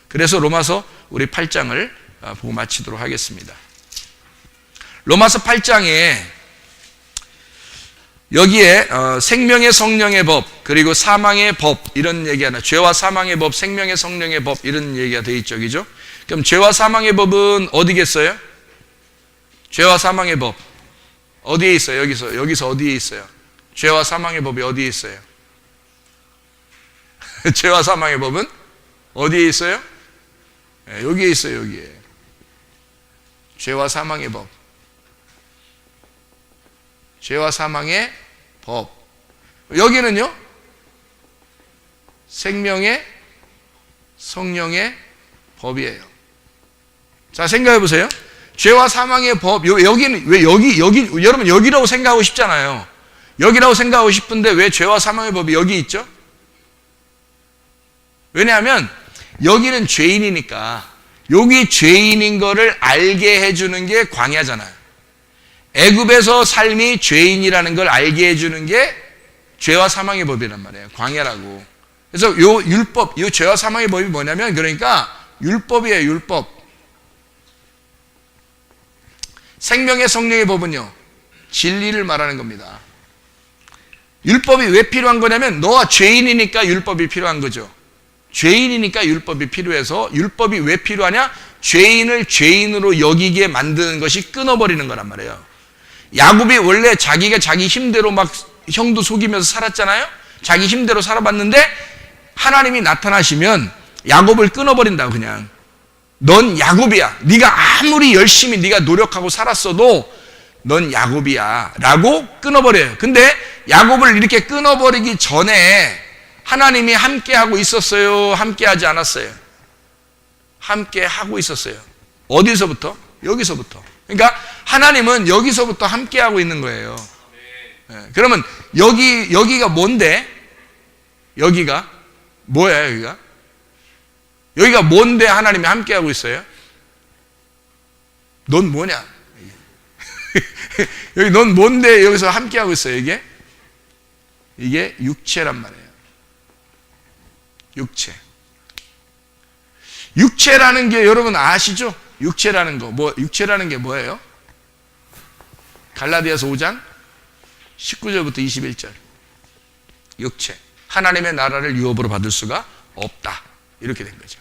그래서 로마서 우리 8장을 보고 마치도록 하겠습니다. 로마서 8장에 여기에 생명의 성령의 법 그리고 사망의 법 이런 얘기가 죄와 사망의 법, 생명의 성령의 법 이런 얘기가 되어 있죠. 그죠? 그럼 죄와 사망의 법은 어디겠어요? 죄와 사망의 법 어디에 있어요? 여기서 어디에 있어요? 죄와 사망의 법이 어디에 있어요? 죄와 사망의 법은 어디에 있어요? 네, 여기에 있어요. 여기에 죄와 사망의 법, 죄와 사망의 법. 여기는요 생명의 성령의 법이에요. 자, 생각해 보세요. 죄와 사망의 법, 여기는 왜 여기 여러분 여기라고 생각하고 싶잖아요. 여기라고 생각하고 싶은데 왜 죄와 사망의 법이 여기 있죠? 왜냐하면 여기는 죄인이니까 여기 죄인인 거를 알게 해주는 게 광야잖아요. 애굽에서 삶이 죄인이라는 걸 알게 해주는 게 죄와 사망의 법이란 말이에요. 광야라고. 그래서 요 율법, 이 죄와 사망의 법이 뭐냐면 그러니까 율법이에요. 율법. 생명의 성령의 법은요 진리를 말하는 겁니다. 율법이 왜 필요한 거냐면 너와 죄인이니까 율법이 필요한 거죠. 죄인이니까 율법이 필요해서 율법이 왜 필요하냐? 죄인을 죄인으로 여기게 만드는 것이 끊어버리는 거란 말이에요. 야곱이 원래 자기가 자기 힘대로 막 형도 속이면서 살았잖아요. 자기 힘대로 살아봤는데 하나님이 나타나시면 야곱을 끊어버린다. 그냥 넌 야곱이야. 네가 아무리 열심히 네가 노력하고 살았어도 넌 야곱이야 라고 끊어버려요. 근데 야곱을 이렇게 끊어버리기 전에 하나님이 함께하고 있었어요? 함께하지 않았어요? 함께하고 있었어요. 어디서부터? 여기서부터. 그러니까 하나님은 여기서부터 함께하고 있는 거예요. 네. 그러면 여기가 뭔데? 여기가 뭐예요? 여기가 뭔데 하나님이 함께하고 있어요? 넌 뭐냐? 여기 넌 뭔데 여기서 함께하고 있어요? 이게 육체란 말이에요. 육체라는 게 여러분 아시죠? 육체라는 게 뭐예요? 갈라디아서 5장 19절부터 21절. 육체. 하나님의 나라를 유업으로 받을 수가 없다. 이렇게 된 거죠.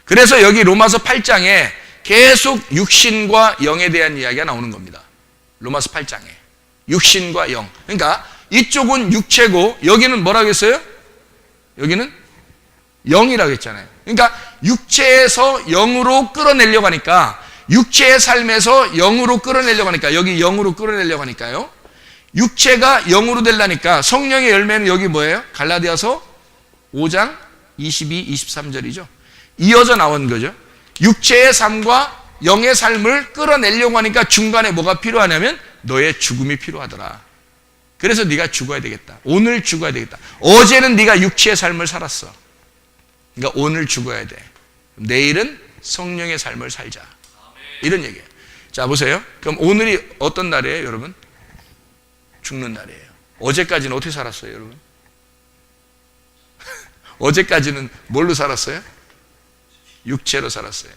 그래서 여기 로마서 8장에 계속 육신과 영에 대한 이야기가 나오는 겁니다. 로마서 8장에. 육신과 영. 그러니까 이쪽은 육체고 여기는 뭐라고 했어요? 여기는 영이라고 했잖아요. 그러니까 육체에서 영으로 끌어내려고 하니까 육체의 삶에서 영으로 끌어내려고 하니까 여기 영으로 끌어내려고 하니까요. 육체가 영으로 되려니까 성령의 열매는 여기 뭐예요? 갈라디아서 5장 22, 23절이죠. 이어져 나온 거죠. 육체의 삶과 영의 삶을 끌어내려고 하니까 중간에 뭐가 필요하냐면 너의 죽음이 필요하더라. 그래서 네가 죽어야 되겠다. 오늘 죽어야 되겠다. 어제는 네가 육체의 삶을 살았어. 그러니까 오늘 죽어야 돼. 내일은 성령의 삶을 살자. 이런 얘기예요. 자, 보세요. 그럼 오늘이 어떤 날이에요, 여러분? 죽는 날이에요. 어제까지는 어떻게 살았어요, 여러분? 어제까지는 뭘로 살았어요? 육체로 살았어요.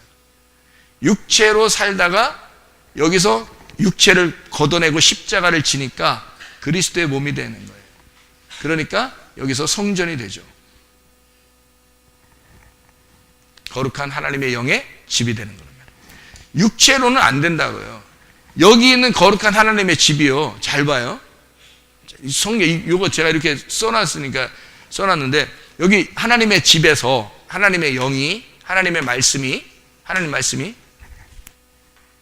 육체로 살다가 여기서 육체를 걷어내고 십자가를 지니까 그리스도의 몸이 되는 거예요. 그러니까 여기서 성전이 되죠. 거룩한 하나님의 영의 집이 되는 겁니다. 육체로는 안 된다고요. 여기 있는 거룩한 하나님의 집이요. 잘 봐요. 성경 이거 제가 이렇게 써놨는데 여기 하나님의 집에서 하나님의 영이 하나님 말씀이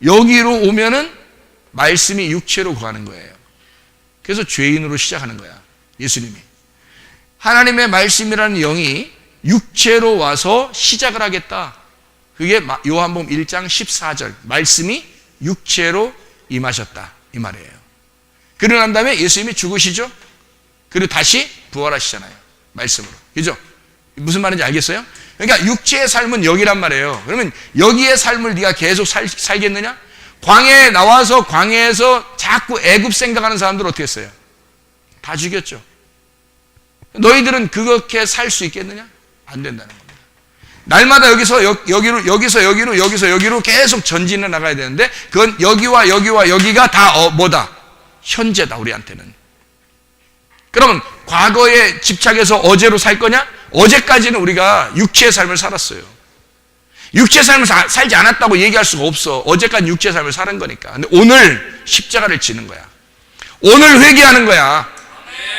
여기로 오면은 말씀이 육체로 거하는 거예요. 그래서 죄인으로 시작하는 거야. 예수님이. 하나님의 말씀이라는 영이 육체로 와서 시작을 하겠다. 그게 요한복음 1장 14절. 말씀이 육체로 임하셨다. 이 말이에요. 그러고 난 다음에 예수님이 죽으시죠. 그리고 다시 부활하시잖아요. 말씀으로. 그죠? 무슨 말인지 알겠어요? 그러니까 육체의 삶은 여기란 말이에요. 그러면 여기의 삶을 네가 계속 살겠느냐? 광야에 나와서 광야에서 자꾸 애굽 생각하는 사람들 어떻게 했어요? 다 죽였죠. 너희들은 그렇게 살 수 있겠느냐? 안 된다는 겁니다. 날마다 여기로 여기서 여기로 계속 전진해 나가야 되는데 그건 여기와 여기가 다 뭐다? 현재다 우리한테는. 그러면 과거에 집착해서 어제로 살 거냐? 어제까지는 우리가 육체의 삶을 살았어요. 육체의 삶을 살지 않았다고 얘기할 수가 없어. 어제까지 육체의 삶을 사는 거니까. 근데 오늘 십자가를 지는 거야. 오늘 회개하는 거야.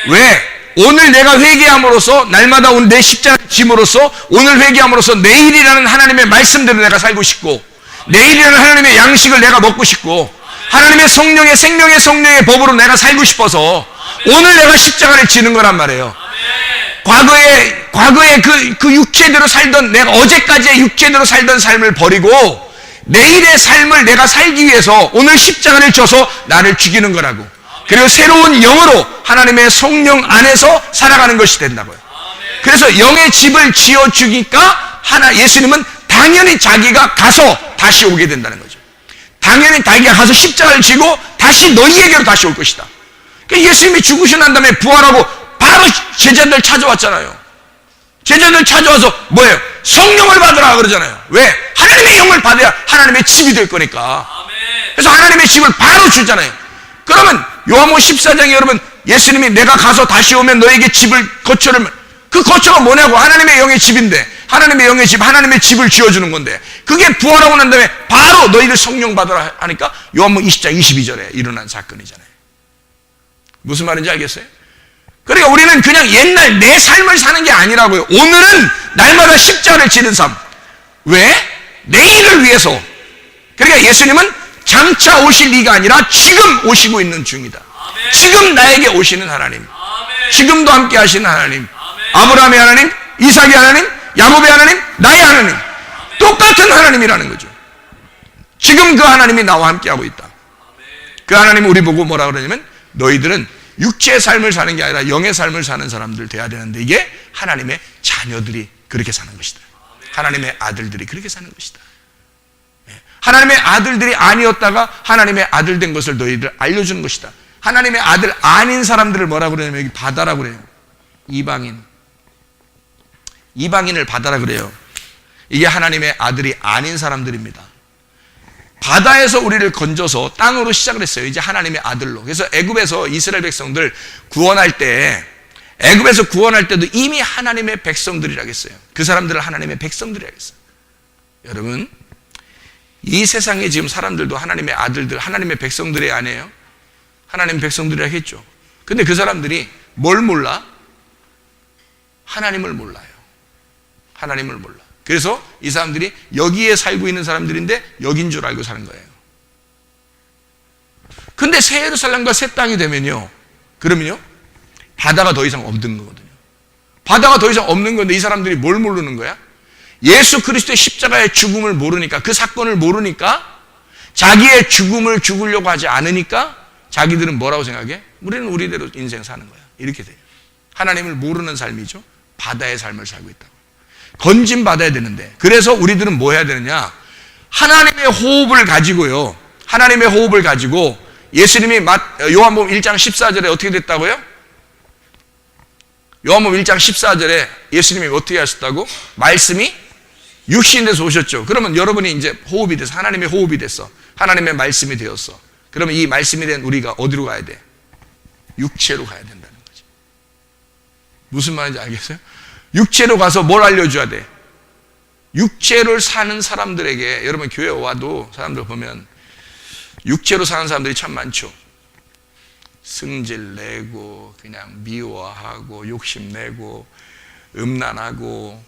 왜? 오늘 내가 회개함으로써 날마다 내 십자가를 짐으로써 오늘 회개함으로써 내일이라는 하나님의 말씀대로 내가 살고 싶고 내일이라는 하나님의 양식을 내가 먹고 싶고 하나님의 성령의 생명의 성령의 법으로 내가 살고 싶어서 오늘 내가 십자가를 지는 거란 말이에요. 과거에 그 육체대로 살던 내가 어제까지의 육체대로 살던 삶을 버리고 내일의 삶을 내가 살기 위해서 오늘 십자가를 져서 나를 죽이는 거라고. 그리고 새로운 영으로 하나님의 성령 안에서 살아가는 것이 된다고요. 그래서 영의 집을 지어주니까 예수님은 당연히 자기가 가서 다시 오게 된다는 거죠. 당연히 자기가 가서 십자가를 지고 다시 너희에게로 다시 올 것이다. 그러니까 예수님이 죽으시고 난 다음에 부활하고 바로 제자들 찾아왔잖아요. 제자들 찾아와서 뭐예요? 성령을 받으라 그러잖아요. 왜? 하나님의 영을 받아야 하나님의 집이 될 거니까. 그래서 하나님의 집을 바로 주잖아요. 그러면 요한복음 14장에 여러분 예수님이 내가 가서 다시 오면 너에게 집을 거처를 그 거처가 뭐냐고 하나님의 영의 집인데 하나님의 영의 집 하나님의 집을 지어주는 건데 그게 부활하고 난 다음에 바로 너희를 성령 받으라 하니까 요한복음 20장 22절에 일어난 사건이잖아요. 무슨 말인지 알겠어요? 그러니까 우리는 그냥 옛날 내 삶을 사는 게 아니라고요. 오늘은 날마다 십자가를 지는 삶. 왜? 내일을 위해서. 그러니까 예수님은 장차 오실 이가 아니라 지금 오시고 있는 중이다. 아멘. 지금 나에게 오시는 하나님. 아멘. 지금도 함께 하시는 하나님. 아멘. 아브라함의 하나님, 이삭의 하나님, 야곱의 하나님, 나의 하나님. 아멘. 똑같은 하나님이라는 거죠. 지금 그 하나님이 나와 함께 하고 있다. 아멘. 그 하나님이 우리 보고 뭐라 그러냐면 너희들은 육체의 삶을 사는 게 아니라 영의 삶을 사는 사람들 돼야 되는데 이게 하나님의 자녀들이 그렇게 사는 것이다. 아멘. 하나님의 아들들이 그렇게 사는 것이다. 하나님의 아들들이 아니었다가 하나님의 아들 된 것을 너희들 알려주는 것이다. 하나님의 아들 아닌 사람들을 뭐라 그러냐면 여기 바다라 그래요. 이방인을 바다라 그래요. 이게 하나님의 아들이 아닌 사람들입니다. 바다에서 우리를 건져서 땅으로 시작을 했어요. 이제 하나님의 아들로. 그래서 애굽에서 이스라엘 백성들 구원할 때 애굽에서 구원할 때도 이미 하나님의 백성들이라고 했어요. 그 사람들을 하나님의 백성들이라고 했어요. 여러분 이 세상에 지금 사람들도 하나님의 아들들, 하나님의 백성들이 아니에요? 하나님의 백성들이라 했죠. 근데 그 사람들이 뭘 몰라? 하나님을 몰라요. 하나님을 몰라. 그래서 이 사람들이 여기에 살고 있는 사람들인데 여긴 줄 알고 사는 거예요. 근데 새 예루살렘과 새 땅이 되면요. 그러면요. 바다가 더 이상 없는 거거든요. 바다가 더 이상 없는 건데 이 사람들이 뭘 모르는 거야? 예수 그리스도의 십자가의 죽음을 모르니까 그 사건을 모르니까 자기의 죽음을 죽으려고 하지 않으니까 자기들은 뭐라고 생각해? 우리는 우리대로 인생 사는 거야. 이렇게 돼요. 하나님을 모르는 삶이죠. 바다의 삶을 살고 있다고. 건진 받아야 되는데 그래서 우리들은 뭐 해야 되느냐? 하나님의 호흡을 가지고요. 하나님의 호흡을 가지고 예수님이 요한복음 1장 14절에 어떻게 됐다고요? 요한복음 1장 14절에 예수님이 어떻게 하셨다고? 말씀이 육신이 돼서 오셨죠. 그러면 여러분이 이제 호흡이 돼서 하나님의 호흡이 됐어. 하나님의 말씀이 되었어. 그러면 이 말씀이 된 우리가 어디로 가야 돼? 육체로 가야 된다는 거지. 무슨 말인지 알겠어요? 육체로 가서 뭘 알려줘야 돼? 육체를 사는 사람들에게 여러분 교회 와도 사람들 보면 육체로 사는 사람들이 참 많죠. 승질 내고 그냥 미워하고 욕심내고 음란하고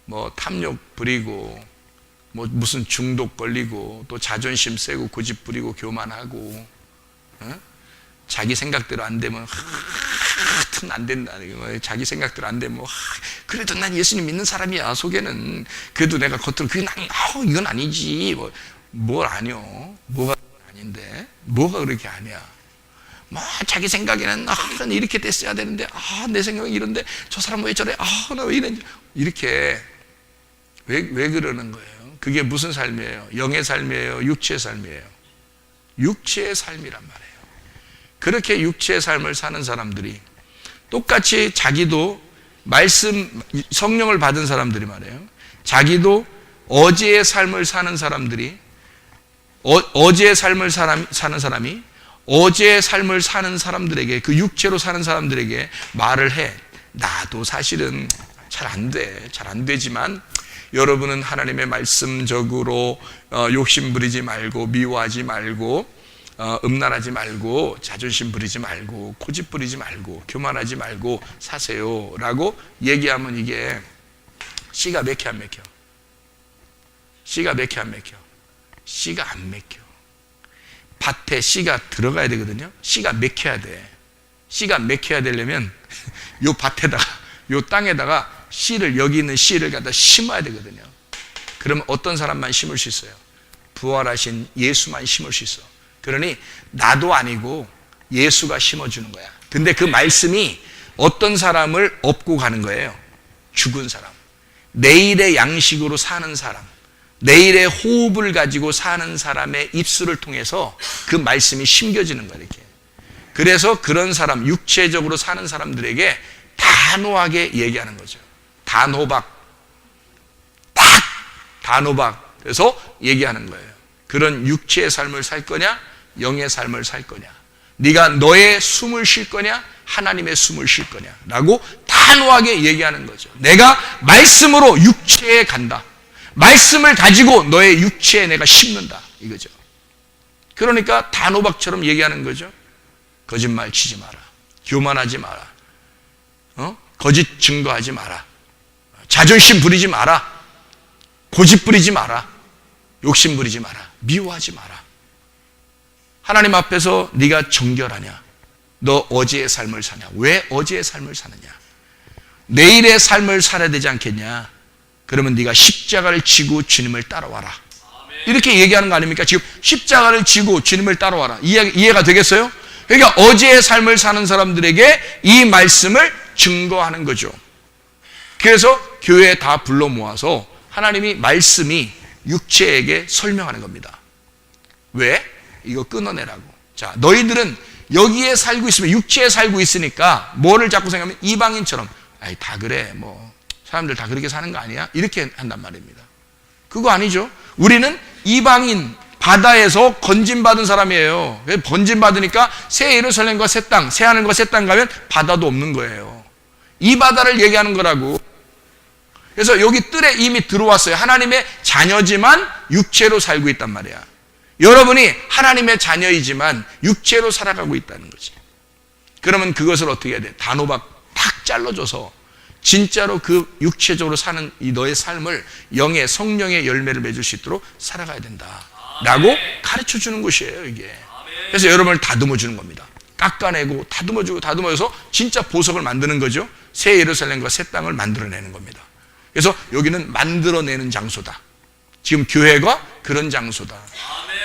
뭐 탐욕 부리고 뭐 무슨 중독 걸리고 또 자존심 세고 고집 부리고 교만하고 자기 생각대로 안 되면 하여튼 안 된다. 자기 생각대로 안 되면 그래도 난 예수님 믿는 사람이야. 속에는 그래도 내가 겉으로 그게 이건 아니지. 뭘 아니요? 뭐가 아닌데? 뭐가 그렇게 아니야? 뭐 자기 생각에는 이렇게 됐어야 되는데 내 생각은 이런데 저 사람 왜 저래? 나 왜 이래? 이렇게 왜 그러는 거예요? 그게 무슨 삶이에요? 영의 삶이에요? 육체의 삶이에요? 육체의 삶이란 말이에요. 그렇게 육체의 삶을 사는 사람들이 똑같이 자기도 말씀, 성령을 받은 사람들이 말이에요. 자기도 어제의 삶을 사는 사람들이, 어제의 삶을 사는 사람이 어제의 삶을 사는 사람들에게, 그 육체로 사는 사람들에게 말을 해. 나도 사실은 잘 안 돼. 잘 안 되지만 여러분은 하나님의 말씀적으로 욕심 부리지 말고, 미워하지 말고, 음란하지 말고, 자존심 부리지 말고, 고집 부리지 말고, 교만하지 말고 사세요 라고 얘기하면 이게 씨가 맥혀 안 맥혀? 씨가 맥혀 안 맥혀? 씨가 안 맥혀. 밭에 씨가 들어가야 되거든요. 씨가 맥혀야 돼. 씨가 맥혀야 되려면 요 밭에다가, 요 땅에다가 씨를, 여기 있는 씨를 갖다 심어야 되거든요. 그러면 어떤 사람만 심을 수 있어요? 부활하신 예수만 심을 수 있어. 그러니 나도 아니고 예수가 심어주는 거야. 근데 그 말씀이 어떤 사람을 업고 가는 거예요? 죽은 사람, 내일의 양식으로 사는 사람, 내일의 호흡을 가지고 사는 사람의 입술을 통해서 그 말씀이 심겨지는 거야, 이렇게. 그래서 그런 사람, 육체적으로 사는 사람들에게 단호하게 얘기하는 거죠. 단호박, 딱 단호박. 그래서 얘기하는 거예요. 그런 육체의 삶을 살 거냐, 영의 삶을 살 거냐, 네가 너의 숨을 쉴 거냐, 하나님의 숨을 쉴 거냐 라고 단호하게 얘기하는 거죠. 내가 말씀으로 육체에 간다. 말씀을 가지고 너의 육체에 내가 심는다, 이거죠. 그러니까 단호박처럼 얘기하는 거죠. 거짓말 치지 마라, 교만하지 마라, 거짓 증거하지 마라, 자존심 부리지 마라, 고집 부리지 마라, 욕심 부리지 마라, 미워하지 마라. 하나님 앞에서 네가 정결하냐? 너 어제의 삶을 사냐? 왜 어제의 삶을 사느냐? 내일의 삶을 살아야 되지 않겠냐? 그러면 네가 십자가를 지고 주님을 따라와라. 이렇게 얘기하는 거 아닙니까? 지금 십자가를 지고 주님을 따라와라. 이해가 되겠어요? 그러니까 어제의 삶을 사는 사람들에게 이 말씀을 증거하는 거죠. 그래서 교회에 다 불러 모아서 하나님이 말씀이 육체에게 설명하는 겁니다. 왜? 이거 끊어내라고. 자, 너희들은 여기에 살고 있으면, 육체에 살고 있으니까 뭐를 자꾸 생각하면 이방인처럼, 아이 다 그래, 뭐 사람들 다 그렇게 사는 거 아니야? 이렇게 한단 말입니다. 그거 아니죠. 우리는 이방인, 바다에서 건진받은 사람이에요. 건진받으니까 새 예루살렘과 새 땅, 새 하늘과 새 땅 가면 바다도 없는 거예요. 이 바다를 얘기하는 거라고. 그래서 여기 뜰에 이미 들어왔어요. 하나님의 자녀지만 육체로 살고 있단 말이야. 여러분이 하나님의 자녀이지만 육체로 살아가고 있다는 거지. 그러면 그것을 어떻게 해야 돼? 단호박 탁 잘라줘서 진짜로 그 육체적으로 사는 이 너의 삶을 영의, 성령의 열매를 맺을 수 있도록 살아가야 된다 라고 가르쳐 주는 것이에요, 이게. 그래서 여러분을 다듬어 주는 겁니다. 깎아내고 다듬어주고 다듬어서 진짜 보석을 만드는 거죠. 새 예루살렘과 새 땅을 만들어내는 겁니다. 그래서 여기는 만들어내는 장소다. 지금 교회가 그런 장소다.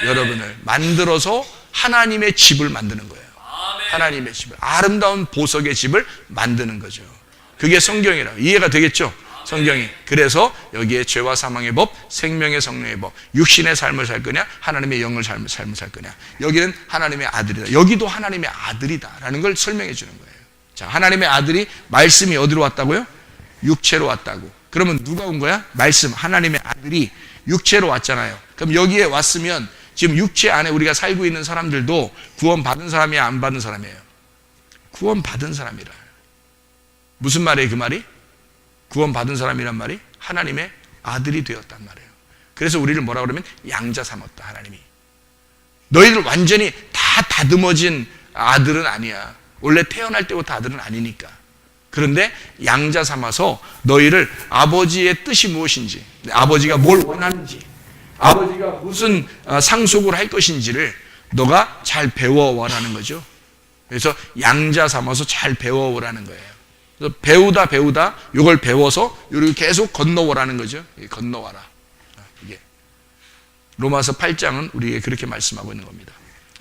여러분을 만들어서 하나님의 집을 만드는 거예요. 하나님의 집을, 아름다운 보석의 집을 만드는 거죠. 그게 성경이라고. 이해가 되겠죠? 성경이. 그래서 여기에 죄와 사망의 법, 생명의 성령의 법, 육신의 삶을 살 거냐, 하나님의 영을 삶을 살 거냐. 여기는 하나님의 아들이다. 여기도 하나님의 아들이다라는 걸 설명해 주는 거예요. 자, 하나님의 아들이, 말씀이 어디로 왔다고요? 육체로 왔다고. 그러면 누가 온 거야? 말씀, 하나님의 아들이 육체로 왔잖아요. 그럼 여기에 왔으면 지금 육체 안에 우리가 살고 있는 사람들도 구원 받은 사람이야, 안 받은 사람이에요? 구원 받은 사람이라. 무슨 말이에요, 그 말이? 구원 받은 사람이란 말이 하나님의 아들이 되었단 말이에요. 그래서 우리를 뭐라 그러면 양자 삼았다, 하나님이. 너희들 완전히 다 다듬어진 아들은 아니야. 원래 태어날 때부터 아들은 아니니까. 그런데 양자 삼아서 너희를 아버지의 뜻이 무엇인지, 아버지가 뭘 원하는지, 아버지가 무슨 상속을 할 것인지를 너가 잘 배워와라는 거죠. 그래서 양자 삼아서 잘 배워오라는 거예요. 그래서 배우다 이걸 배워서 이렇게 계속 건너오라는 거죠. 건너와라. 이게 로마서 8장은 우리에게 그렇게 말씀하고 있는 겁니다.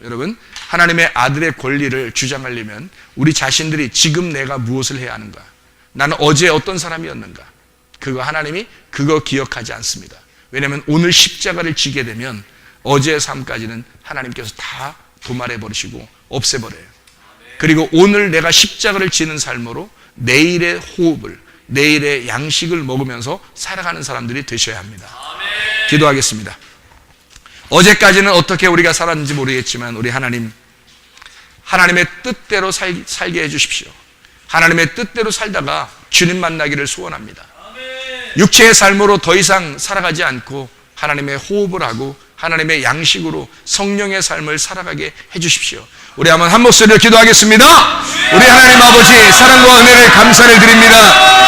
여러분, 하나님의 아들의 권리를 주장하려면 우리 자신들이 지금 내가 무엇을 해야 하는가, 나는 어제 어떤 사람이었는가, 그거 하나님이 그거 기억하지 않습니다. 왜냐하면 오늘 십자가를 지게 되면 어제의 삶까지는 하나님께서 다 도말해 버리시고 없애버려요. 그리고 오늘 내가 십자가를 지는 삶으로 내일의 호흡을, 내일의 양식을 먹으면서 살아가는 사람들이 되셔야 합니다. 기도하겠습니다. 어제까지는 어떻게 우리가 살았는지 모르겠지만 우리 하나님의 뜻대로 살게 해주십시오. 하나님의 뜻대로 살다가 주님 만나기를 소원합니다. 육체의 삶으로 더 이상 살아가지 않고 하나님의 호흡을 하고 하나님의 양식으로 성령의 삶을 살아가게 해주십시오. 우리 한번 한 목소리로 기도하겠습니다. 우리 하나님 아버지, 사랑과 은혜를 감사를 드립니다.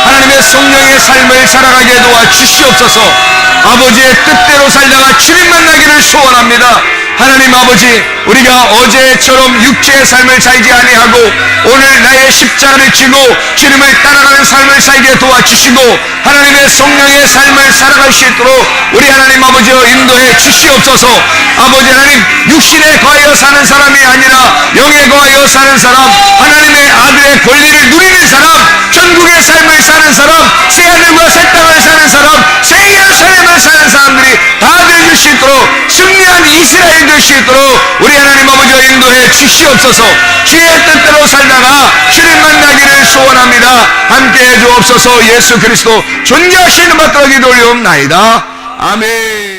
하나님의 성령의 삶을 살아가게 도와주시옵소서. 아버지의 뜻대로 살다가 주님 만나기를 소원합니다. 하나님 아버지, 우리가 어제처럼 육체의 삶을 살지 아니하고 오늘 나의 십자가를 지고 주님을 따라가는 삶을 살게 도와주시고 하나님의 성령의 삶을 살아갈 수 있도록 우리 하나님 아버지여 인도해 주시옵소서. 아버지 하나님, 육신에 거하여 사는 사람이 아니라 영에 거하여 사는 사람, 하나님의 아들의 권리를 누리는 사람, 천국의 삶을 사는 사람, 새하늘과 새 땅을 사는 사람, 새 예루살렘을 사는 사람들이 다 될 수 있도록 승리한 이스라엘 될 수 있도록 우리 하나님 아버지여 인도해 주시옵소서. 주의 뜻대로 살다가 주님 만나기를 소원합니다. 함께해 주옵소서. 예수 그리스도 존귀하시는 받들어 기도 올리옵나이다. 아멘.